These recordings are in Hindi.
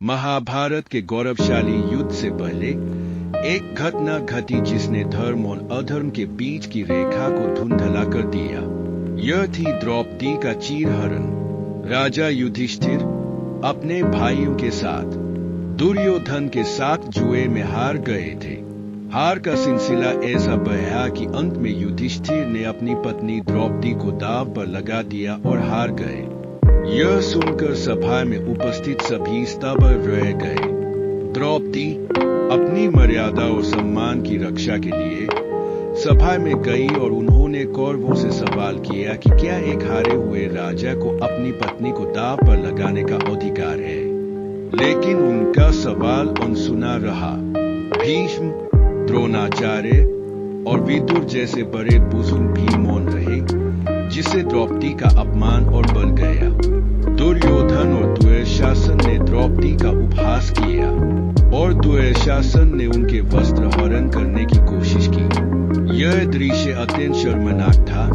महाभारत के गौरवशाली युद्ध से पहले एक घटना घटी जिसने धर्म और अधर्म के बीच की रेखा को धुंधला कर दिया। यह थी द्रौपदी का चीरहरण। राजा युधिष्ठिर अपने भाइयों के साथ दुर्योधन के साथ जुए में हार गए थे। हार का सिलसिला ऐसा बहा कि अंत में युधिष्ठिर ने अपनी पत्नी द्रौपदी को दांव पर लगा दिया और हार गए। यह सुनकर सभा में उपस्थित सभी स्तब्ध रह गए। द्रौपदी अपनी मर्यादा और सम्मान की रक्षा के लिए सभा में गई और उन्होंने कौरवों से सवाल किया कि क्या एक हारे हुए राजा को अपनी पत्नी को दांव पर लगाने का अधिकार है। लेकिन उनका सवाल अनसुना रहा। भीष्म, द्रोणाचार्य और विदुर जैसे बड़े बुजुर्ग भी मौन रहे, जिससे द्रौपदी का अपमान और बढ़ गया। दुर्योधन और दुःशासन ने द्रौपदी का उपहास किया और दुःशासन ने उनके वस्त्र हरण करने की कोशिश की। यह दृश्य अत्यंत शर्मनाक था,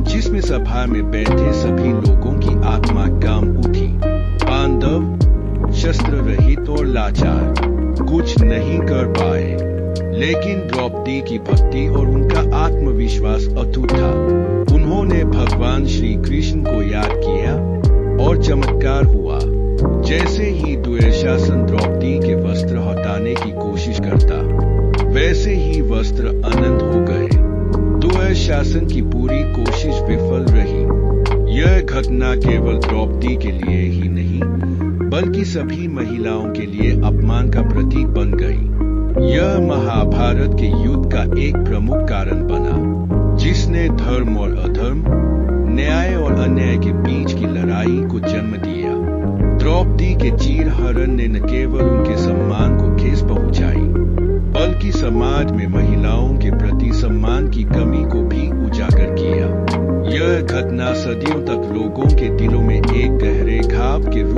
जिसमें सभा में बैठे सभी लोगों की आत्मा कांप उठी। पांडव शस्त्र रहित और लाचार कुछ नहीं कर पाए, लेकिन द्रौपदी की भक्ति और उनका आत्मविश्वास अटूट था। उन्होंने भगवान श्री कृष्ण को याद किया और चमत्कार हुआ। जैसे ही दुःशासन द्रौपदी के वस्त्र हटाने की कोशिश करता, वैसे ही वस्त्र अनंत हो गए। दुःशासन की पूरी कोशिश विफल रही। यह घटना केवल द्रौपदी के लिए ही नहीं, बल्कि सभी महिलाओं के लिए अपमान का प्रतीक बन गई। यह महाभारत के युद्ध का एक प्रमुख कारण बना, जिसने धर्म और अधर्म, न्याय और अन्याय के बीच की लड़ाई को जन्म दिया। द्रौपदी के चीरहरण ने न केवल उनके सम्मान को ठेस पहुंचाई, बल्कि समाज में महिलाओं के प्रति सम्मान की कमी को भी उजागर किया। यह घटना सदियों तक लोगों के दिलों में एक गहरे घाव के रूप